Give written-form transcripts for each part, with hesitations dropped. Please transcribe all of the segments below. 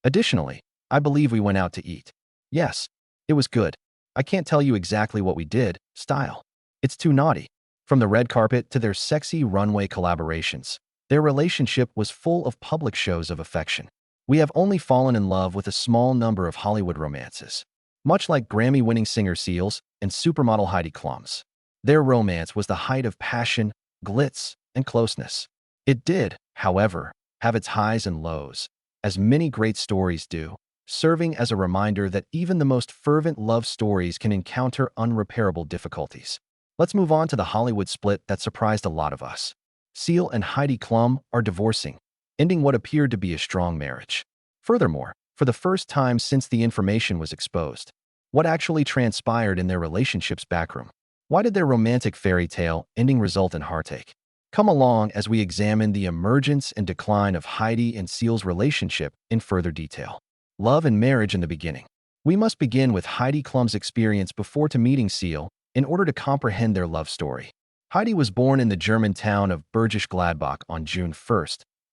Additionally, I believe we went out to eat. Yes, it was good. I can't tell you exactly what we did, style. It's too naughty. From the red carpet to their sexy runway collaborations, their relationship was full of public shows of affection. We have only fallen in love with a small number of Hollywood romances. Much like Grammy-winning singer Seals and supermodel Heidi Klum's. Their romance was the height of passion, glitz, and closeness. It did, however, have its highs and lows, as many great stories do, serving as a reminder that even the most fervent love stories can encounter unrepairable difficulties. Let's move on to the Hollywood split that surprised a lot of us. Seal and Heidi Klum are divorcing, ending what appeared to be a strong marriage. Furthermore, for the first time since the information was exposed, what actually transpired in their relationship's backroom? Why did their romantic fairy tale ending result in heartache? Come along as we examine the emergence and decline of Heidi and Seal's relationship in further detail. Love and marriage in the beginning. We must begin with Heidi Klum's experience before to meeting Seal in order to comprehend their love story. Heidi was born in the German town of Bergisch Gladbach on June 1,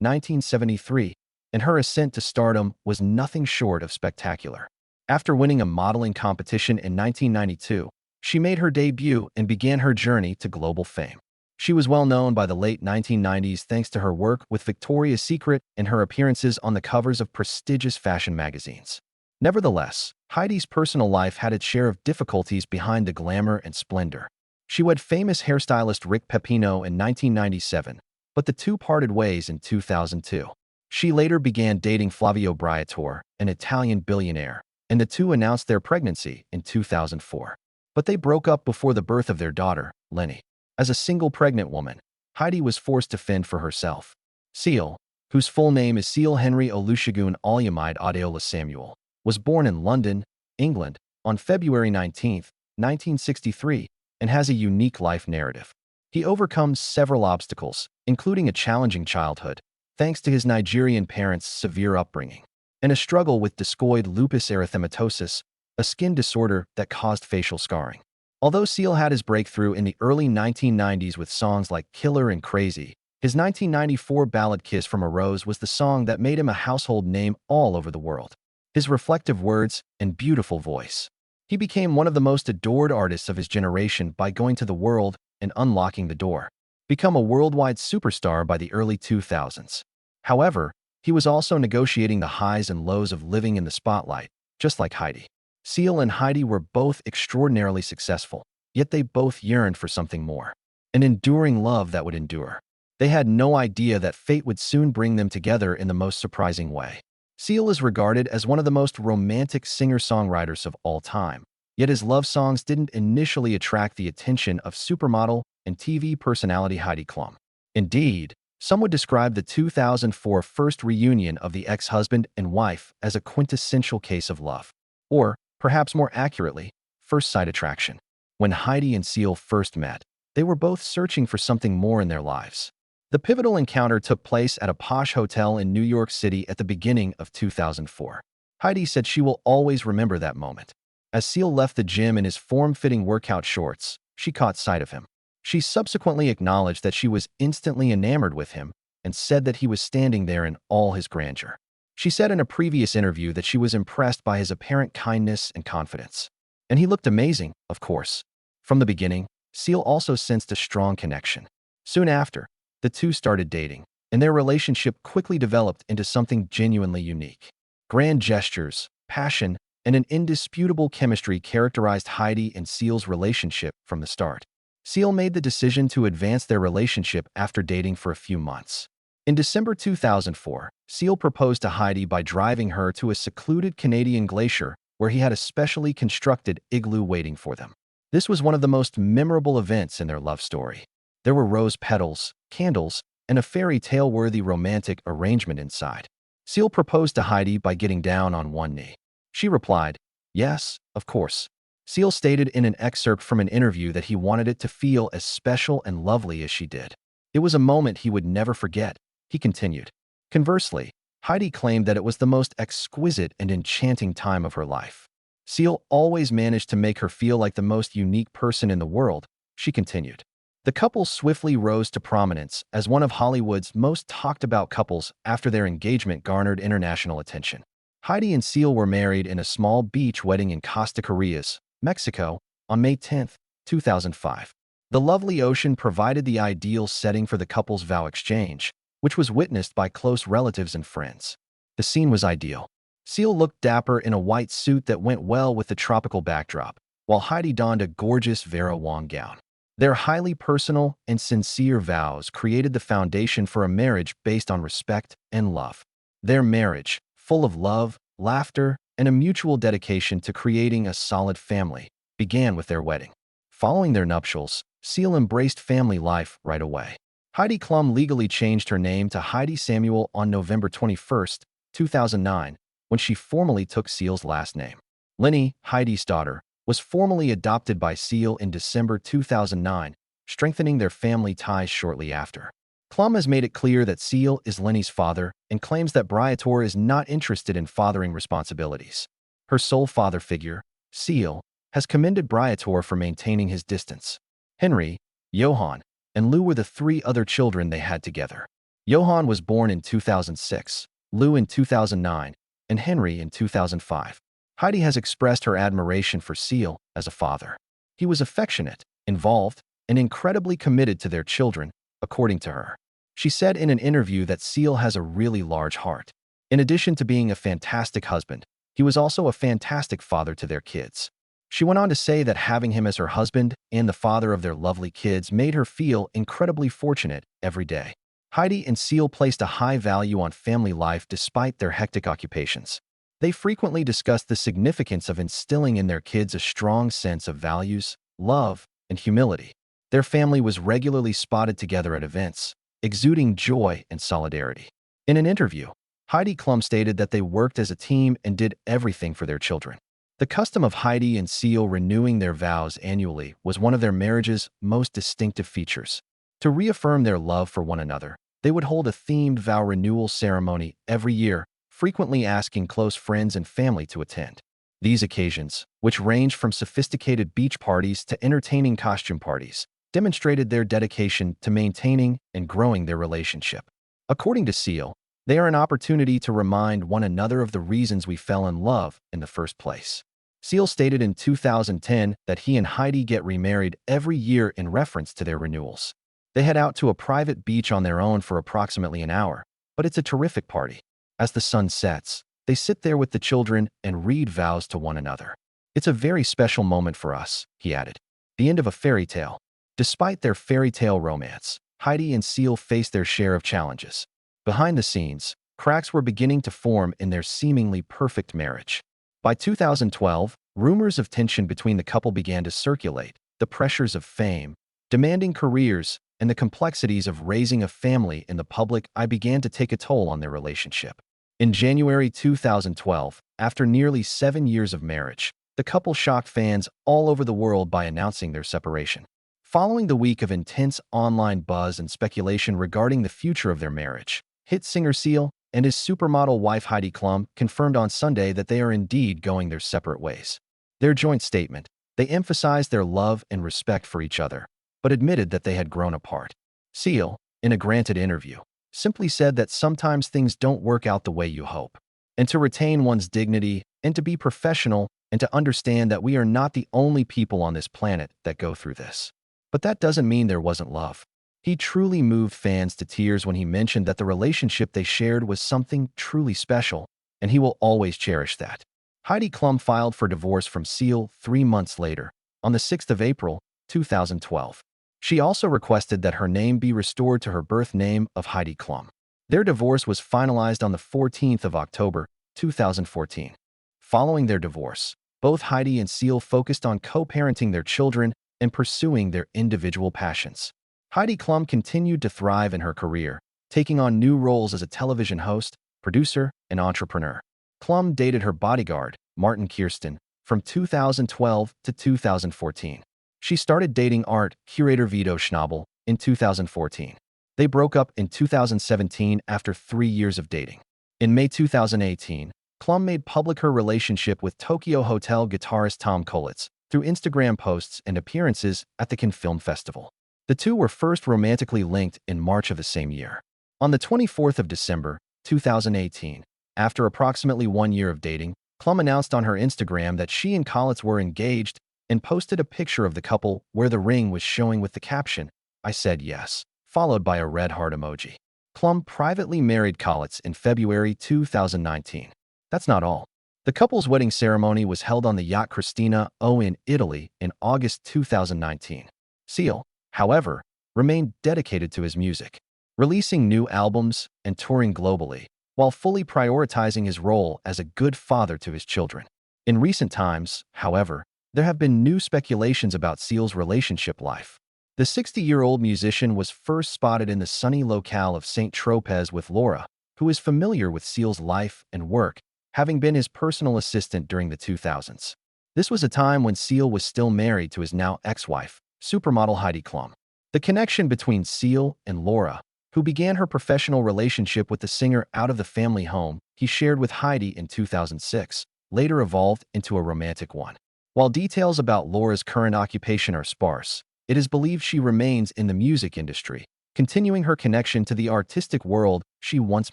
1973, and her ascent to stardom was nothing short of spectacular. After winning a modeling competition in 1992, she made her debut and began her journey to global fame. She was well known by the late 1990s thanks to her work with Victoria's Secret and her appearances on the covers of prestigious fashion magazines. Nevertheless, Heidi's personal life had its share of difficulties behind the glamour and splendor. She wed famous hairstylist Rick Pepino in 1997, but the two parted ways in 2002. She later began dating Flavio Briatore, an Italian billionaire, and the two announced their pregnancy in 2004. But they broke up before the birth of their daughter, Lenny. As a single pregnant woman, Heidi was forced to fend for herself. Seal, whose full name is Seal Henry Olusegun Oluyemide Adeola Samuel, was born in London, England, on February 19, 1963, and has a unique life narrative. He overcomes several obstacles, including a challenging childhood, thanks to his Nigerian parents' severe upbringing, and a struggle with discoid lupus erythematosus, a skin disorder that caused facial scarring. Although Seal had his breakthrough in the early 1990s with songs like Killer and Crazy, his 1994 ballad Kiss from a Rose was the song that made him a household name all over the world. His reflective words and beautiful voice. He became one of the most adored artists of his generation by going to the world and unlocking the door. Become a worldwide superstar by the early 2000s. However, he was also negotiating the highs and lows of living in the spotlight, just like Heidi. Seal and Heidi were both extraordinarily successful, yet they both yearned for something more. An enduring love that would endure. They had no idea that fate would soon bring them together in the most surprising way. Seal is regarded as one of the most romantic singer-songwriters of all time, yet his love songs didn't initially attract the attention of supermodel and TV personality Heidi Klum. Indeed, some would describe the 2004 first reunion of the ex-husband and wife as a quintessential case of love. Or, perhaps more accurately, first-sight attraction. When Heidi and Seal first met, they were both searching for something more in their lives. The pivotal encounter took place at a posh hotel in New York City at the beginning of 2004. Heidi said she will always remember that moment. As Seal left the gym in his form-fitting workout shorts, she caught sight of him. She subsequently acknowledged that she was instantly enamored with him and said that he was standing there in all his grandeur. She said in a previous interview that she was impressed by his apparent kindness and confidence. And he looked amazing, of course. From the beginning, Seal also sensed a strong connection. Soon after, the two started dating, and their relationship quickly developed into something genuinely unique. Grand gestures, passion, and an indisputable chemistry characterized Heidi and Seal's relationship from the start. Seal made the decision to advance their relationship after dating for a few months. In December 2004, Seal proposed to Heidi by driving her to a secluded Canadian glacier where he had a specially constructed igloo waiting for them. This was one of the most memorable events in their love story. There were rose petals, candles, and a fairy tale-worthy romantic arrangement inside. Seal proposed to Heidi by getting down on one knee. She replied, "Yes, of course." Seal stated in an excerpt from an interview that he wanted it to feel as special and lovely as she did. It was a moment he would never forget, he continued. Conversely, Heidi claimed that it was the most exquisite and enchanting time of her life. Seal always managed to make her feel like the most unique person in the world, she continued. The couple swiftly rose to prominence as one of Hollywood's most talked-about couples after their engagement garnered international attention. Heidi and Seal were married in a small beach wedding in Costa Corrias, Mexico, on May 10, 2005. The lovely ocean provided the ideal setting for the couple's vow exchange, which was witnessed by close relatives and friends. The scene was ideal. Seal looked dapper in a white suit that went well with the tropical backdrop, while Heidi donned a gorgeous Vera Wang gown. Their highly personal and sincere vows created the foundation for a marriage based on respect and love. Their marriage, full of love, laughter, and a mutual dedication to creating a solid family, began with their wedding. Following their nuptials, Seal embraced family life right away. Heidi Klum legally changed her name to Heidi Samuel on November 21, 2009, when she formally took Seal's last name. Lenny, Heidi's daughter, was formally adopted by Seal in December 2009, strengthening their family ties shortly after. Klum has made it clear that Seal is Lenny's father and claims that Breakup is not interested in fathering responsibilities. Her sole father figure, Seal, has commended Breakup for maintaining his distance. Henry, Johan, and Lou were the three other children they had together. Johan was born in 2006, Lou in 2009, and Henry in 2005. Heidi has expressed her admiration for Seal as a father. He was affectionate, involved, and incredibly committed to their children, according to her. She said in an interview that Seal has a really large heart. In addition to being a fantastic husband, he was also a fantastic father to their kids. She went on to say that having him as her husband and the father of their lovely kids made her feel incredibly fortunate every day. Heidi and Seal placed a high value on family life despite their hectic occupations. They frequently discussed the significance of instilling in their kids a strong sense of values, love, and humility. Their family was regularly spotted together at events, exuding joy and solidarity. In an interview, Heidi Klum stated that they worked as a team and did everything for their children. The custom of Heidi and Seal renewing their vows annually was one of their marriage's most distinctive features. To reaffirm their love for one another, they would hold a themed vow renewal ceremony every year, frequently asking close friends and family to attend. These occasions, which ranged from sophisticated beach parties to entertaining costume parties, demonstrated their dedication to maintaining and growing their relationship. According to Seal, they are an opportunity to remind one another of the reasons we fell in love in the first place. Seal stated in 2010 that he and Heidi get remarried every year in reference to their renewals. They head out to a private beach on their own for approximately an hour, but it's a terrific party. As the sun sets, they sit there with the children and read vows to one another. It's a very special moment for us, he added. The end of a fairy tale. Despite their fairy tale romance, Heidi and Seal faced their share of challenges. Behind the scenes, cracks were beginning to form in their seemingly perfect marriage. By 2012, rumors of tension between the couple began to circulate. The pressures of fame, demanding careers, and the complexities of raising a family in the public eye began to take a toll on their relationship. In January 2012, after nearly 7 years of marriage, the couple shocked fans all over the world by announcing their separation. Following the week of intense online buzz and speculation regarding the future of their marriage, hit singer Seal and his supermodel wife Heidi Klum confirmed on Sunday that they are indeed going their separate ways. Their joint statement, they emphasized their love and respect for each other, but admitted that they had grown apart. Seal, in a granted interview, simply said that sometimes things don't work out the way you hope, and to retain one's dignity and to be professional and to understand that we are not the only people on this planet that go through this. But that doesn't mean there wasn't love. He truly moved fans to tears when he mentioned that the relationship they shared was something truly special, and he will always cherish that. Heidi Klum filed for divorce from Seal 3 months later, on the 6th of April, 2012. She also requested that her name be restored to her birth name of Heidi Klum. Their divorce was finalized on the 14th of October, 2014. Following their divorce, both Heidi and Seal focused on co-parenting their children and pursuing their individual passions. Heidi Klum continued to thrive in her career, taking on new roles as a television host, producer, and entrepreneur. Klum dated her bodyguard, Martin Kirsten, from 2012 to 2014. She started dating art curator Vito Schnabel in 2014. They broke up in 2017 after 3 years of dating. In May 2018, Klum made public her relationship with Tokyo Hotel guitarist Tom Kolitz through Instagram posts and appearances at the Cannes Film Festival. The two were first romantically linked in March of the same year. On the 24th of December, 2018, After approximately 1 year of dating, Klum announced on her Instagram that she and Collins were engaged and posted a picture of the couple where the ring was showing with the caption, "I said yes," followed by a red heart emoji. Klum privately married Collins in February 2019. That's not all. The couple's wedding ceremony was held on the yacht Christina O in Italy in August 2019. Seal, however, remained dedicated to his music, releasing new albums and touring globally, while fully prioritizing his role as a good father to his children. In recent times, however, there have been new speculations about Seal's relationship life. The 60-year-old musician was first spotted in the sunny locale of St. Tropez with Laura, who is familiar with Seal's life and work, having been his personal assistant during the 2000s. This was a time when Seal was still married to his now ex-wife, supermodel Heidi Klum. The connection between Seal and Laura, who began her professional relationship with the singer out of the family home he shared with Heidi in 2006, later evolved into a romantic one. While details about Laura's current occupation are sparse, it is believed she remains in the music industry, continuing her connection to the artistic world she once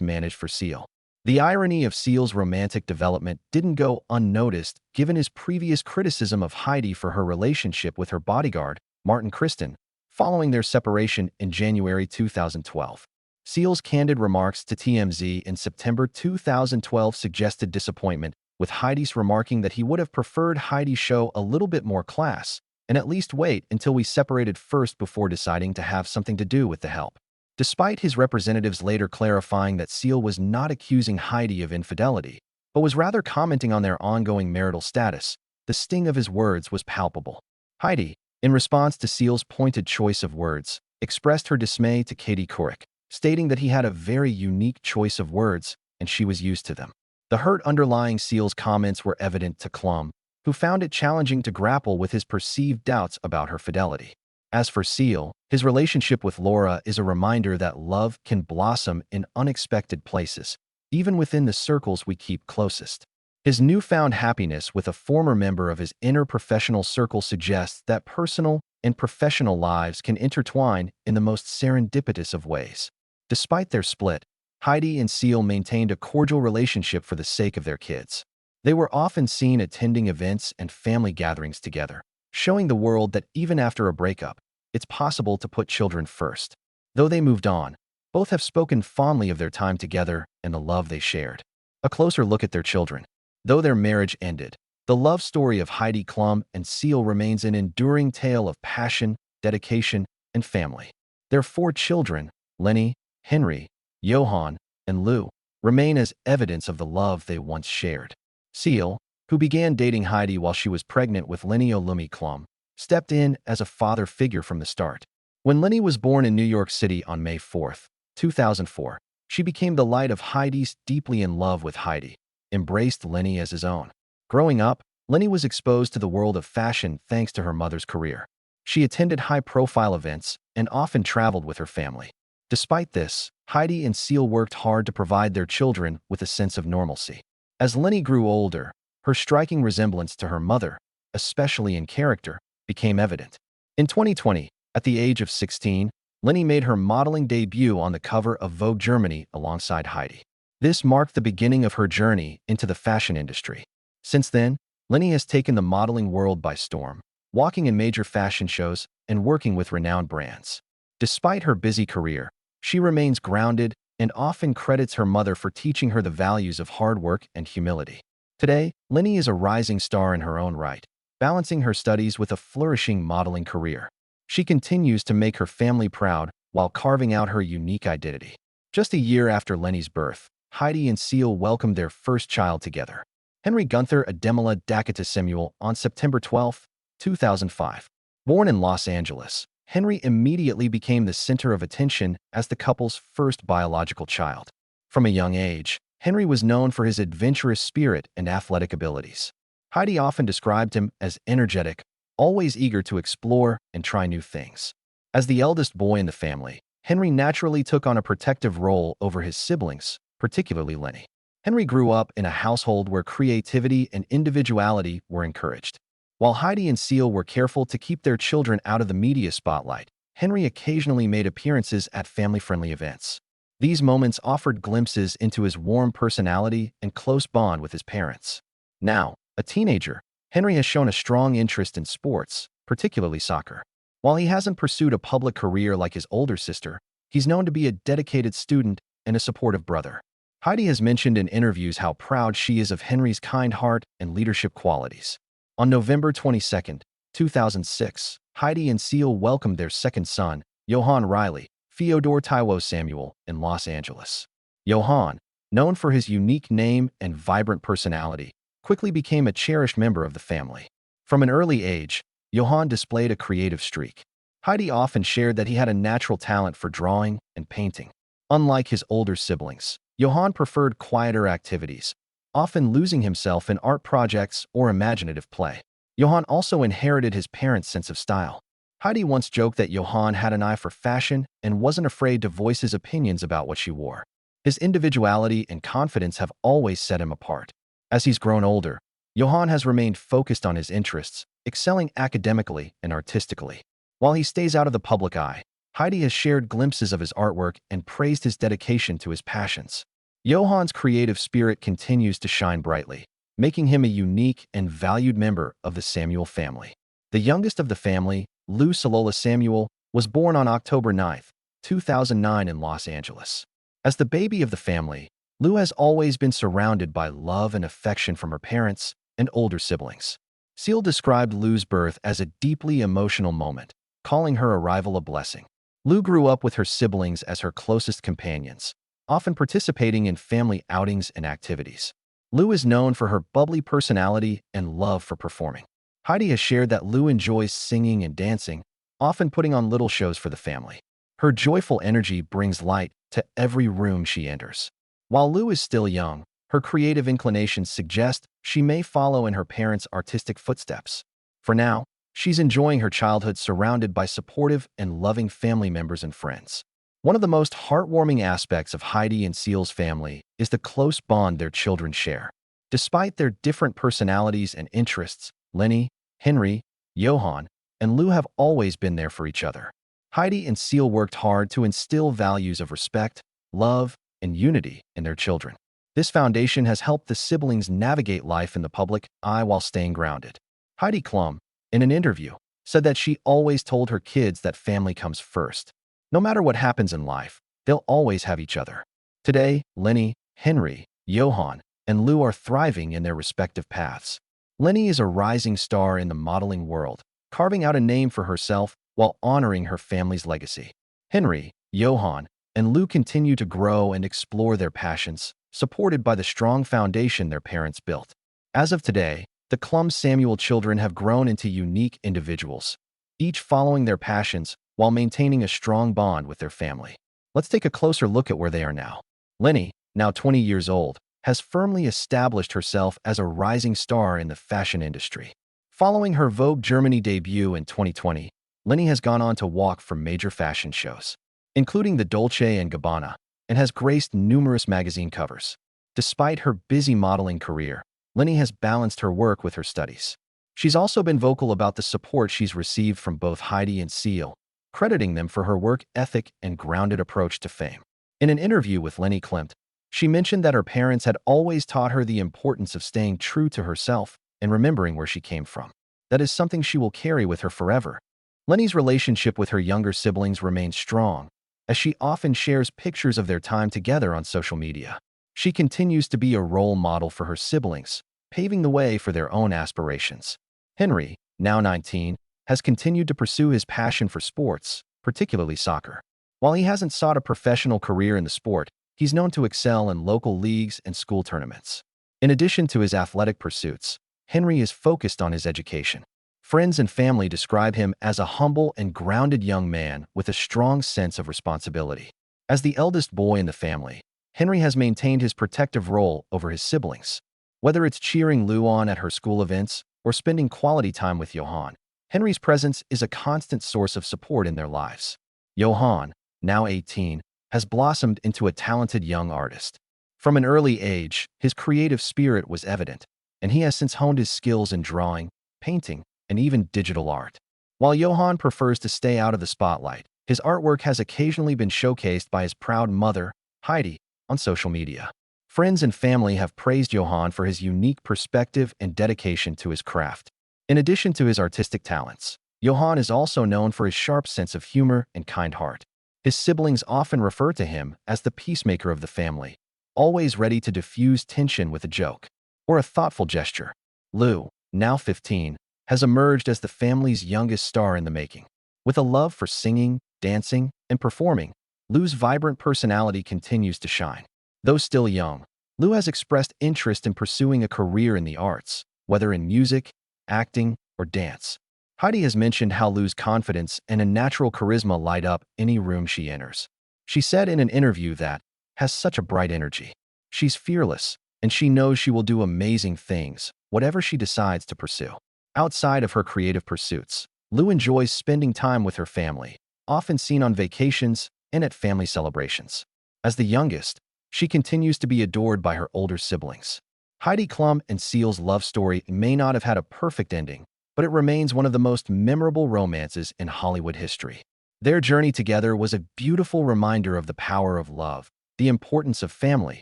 managed for Seal. The irony of Seal's romantic development didn't go unnoticed given his previous criticism of Heidi for her relationship with her bodyguard, Martin Kristen, following their separation in January 2012. Seal's candid remarks to TMZ in September 2012 suggested disappointment, with Heidi's remarking that he would have preferred Heidi show a little bit more class and at least wait until we separated first before deciding to have something to do with the help. Despite his representatives later clarifying that Seal was not accusing Heidi of infidelity, but was rather commenting on their ongoing marital status, the sting of his words was palpable. Heidi, in response to Seal's pointed choice of words, expressed her dismay to Katie Couric, stating that he had a very unique choice of words and she was used to them. The hurt underlying Seal's comments were evident to Klum, who found it challenging to grapple with his perceived doubts about her fidelity. As for Seal, his relationship with Laura is a reminder that love can blossom in unexpected places, even within the circles we keep closest. His newfound happiness with a former member of his inner professional circle suggests that personal and professional lives can intertwine in the most serendipitous of ways. Despite their split, Heidi and Seal maintained a cordial relationship for the sake of their kids. They were often seen attending events and family gatherings together, showing the world that even after a breakup, it's possible to put children first. Though they moved on, both have spoken fondly of their time together and the love they shared. A closer look at their children. Though their marriage ended, the love story of Heidi Klum and Seal remains an enduring tale of passion, dedication, and family. Their 4 children, Lenny, Henry, Johan, and Lou, remain as evidence of the love they once shared. Seal, who began dating Heidi while she was pregnant with Lenny Olumi Klum, stepped in as a father figure from the start. When Lenny was born in New York City on May 4, 2004, she became the light of Heidi's deeply in love with Heidi, embraced Lenny as his own. Growing up, Lenny was exposed to the world of fashion thanks to her mother's career. She attended high-profile events and often traveled with her family. Despite this, Heidi and Seal worked hard to provide their children with a sense of normalcy. As Lenny grew older, her striking resemblance to her mother, especially in character, became evident. In 2020, at the age of 16, Lenny made her modeling debut on the cover of Vogue Germany alongside Heidi. This marked the beginning of her journey into the fashion industry. Since then, Lenny has taken the modeling world by storm, walking in major fashion shows and working with renowned brands. Despite her busy career, she remains grounded and often credits her mother for teaching her the values of hard work and humility. Today, Lenny is a rising star in her own right, balancing her studies with a flourishing modeling career. She continues to make her family proud while carving out her unique identity. Just a year after Lenny's birth, Heidi and Seal welcomed their first child together, Henry Gunther Ademola Dakota Samuel, on September 12, 2005. Born in Los Angeles, Henry immediately became the center of attention as the couple's first biological child. From a young age, Henry was known for his adventurous spirit and athletic abilities. Heidi often described him as energetic, always eager to explore and try new things. As the eldest boy in the family, Henry naturally took on a protective role over his siblings, particularly Lenny. Henry grew up in a household where creativity and individuality were encouraged. While Heidi and Seal were careful to keep their children out of the media spotlight, Henry occasionally made appearances at family-friendly events. These moments offered glimpses into his warm personality and close bond with his parents. Now, a teenager, Henry has shown a strong interest in sports, particularly soccer. While he hasn't pursued a public career like his older sister, he's known to be a dedicated student and a supportive brother. Heidi has mentioned in interviews how proud she is of Henry's kind heart and leadership qualities. On November 22, 2006, Heidi and Seal welcomed their second son, Johann Riley Fyodor Taiwo Samuel, in Los Angeles. Johann, known for his unique name and vibrant personality, quickly became a cherished member of the family. From an early age, Johann displayed a creative streak. Heidi often shared that he had a natural talent for drawing and painting. Unlike his older siblings, Johann preferred quieter activities, often losing himself in art projects or imaginative play. Johann also inherited his parents' sense of style. Heidi once joked that Johann had an eye for fashion and wasn't afraid to voice his opinions about what she wore. His individuality and confidence have always set him apart. As he's grown older, Johann has remained focused on his interests, excelling academically and artistically. While he stays out of the public eye, Heidi has shared glimpses of his artwork and praised his dedication to his passions. Johann's creative spirit continues to shine brightly, making him a unique and valued member of the Samuel family. The youngest of the family, Lou Salola Samuel, was born on October 9, 2009 in Los Angeles. As the baby of the family, Lou has always been surrounded by love and affection from her parents and older siblings. Seal described Lou's birth as a deeply emotional moment, calling her arrival a blessing. Lou grew up with her siblings as her closest companions, often participating in family outings and activities. Lou is known for her bubbly personality and love for performing. Heidi has shared that Lou enjoys singing and dancing, often putting on little shows for the family. Her joyful energy brings light to every room she enters. While Lou is still young, her creative inclinations suggest she may follow in her parents' artistic footsteps. For now, she's enjoying her childhood surrounded by supportive and loving family members and friends. One of the most heartwarming aspects of Heidi and Seal's family is the close bond their children share. Despite their different personalities and interests, Lenny, Henry, Johann, and Lou have always been there for each other. Heidi and Seal worked hard to instill values of respect, love, and unity in their children. This foundation has helped the siblings navigate life in the public eye while staying grounded. Heidi Klum, in an interview, said that she always told her kids that family comes first. No matter what happens in life, they'll always have each other. Today, Lenny, Henry, Johann, and Lou are thriving in their respective paths. Lenny is a rising star in the modeling world, carving out a name for herself while honoring her family's legacy. Henry, Johann, and Lou continue to grow and explore their passions, supported by the strong foundation their parents built. As of today, the Klum Samuel children have grown into unique individuals, each following their passions while maintaining a strong bond with their family. Let's take a closer look at where they are now. Lenny, now 20 years old, has firmly established herself as a rising star in the fashion industry. Following her Vogue Germany debut in 2020, Lenny has gone on to walk for major fashion shows, including the Dolce & Gabbana, and has graced numerous magazine covers. Despite her busy modeling career, Lenny has balanced her work with her studies. She's also been vocal about the support she's received from both Heidi and Seal, crediting them for her work ethic and grounded approach to fame. In an interview with Lenny Klimt, she mentioned that her parents had always taught her the importance of staying true to herself and remembering where she came from. That is something she will carry with her forever. Lenny's relationship with her younger siblings remains strong, as she often shares pictures of their time together on social media. She continues to be a role model for her siblings, paving the way for their own aspirations. Henry, now 19, has continued to pursue his passion for sports, particularly soccer. While he hasn't sought a professional career in the sport, he's known to excel in local leagues and school tournaments. In addition to his athletic pursuits, Henry is focused on his education. Friends and family describe him as a humble and grounded young man with a strong sense of responsibility. As the eldest boy in the family, Henry has maintained his protective role over his siblings. Whether it's cheering Lou on at her school events or spending quality time with Johann, Henry's presence is a constant source of support in their lives. Johann, now 18, has blossomed into a talented young artist. From an early age, his creative spirit was evident, and he has since honed his skills in drawing, painting, and even digital art. While Johann prefers to stay out of the spotlight, his artwork has occasionally been showcased by his proud mother Heidi, on social media. Friends and family have praised Johan for his unique perspective and dedication to his craft. In addition to his artistic talents, Johan is also known for his sharp sense of humor and kind heart. His siblings often refer to him as the peacemaker of the family, always ready to diffuse tension with a joke or a thoughtful gesture. Lou, now 15, has emerged as the family's youngest star in the making. With a love for singing, dancing, and performing, Lou's vibrant personality continues to shine. Though still young, Lou has expressed interest in pursuing a career in the arts, whether in music, acting, or dance. Heidi has mentioned how Lou's confidence and a natural charisma light up any room she enters. She said in an interview that, has such a bright energy. She's fearless, and she knows she will do amazing things, whatever she decides to pursue. Outside of her creative pursuits, Lou enjoys spending time with her family, often seen on vacations and at family celebrations. As the youngest, she continues to be adored by her older siblings. Heidi Klum and Seal's love story may not have had a perfect ending, but it remains one of the most memorable romances in Hollywood history. Their journey together was a beautiful reminder of the power of love, the importance of family,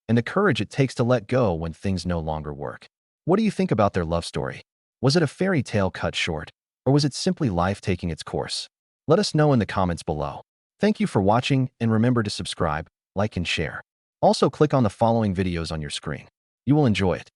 and the courage it takes to let go when things no longer work. What do you think about their love story? Was it a fairy tale cut short, or was it simply life taking its course? Let us know in the comments below. Thank you for watching, and remember to subscribe, like, and share. Also, click on the following videos on your screen. You will enjoy it.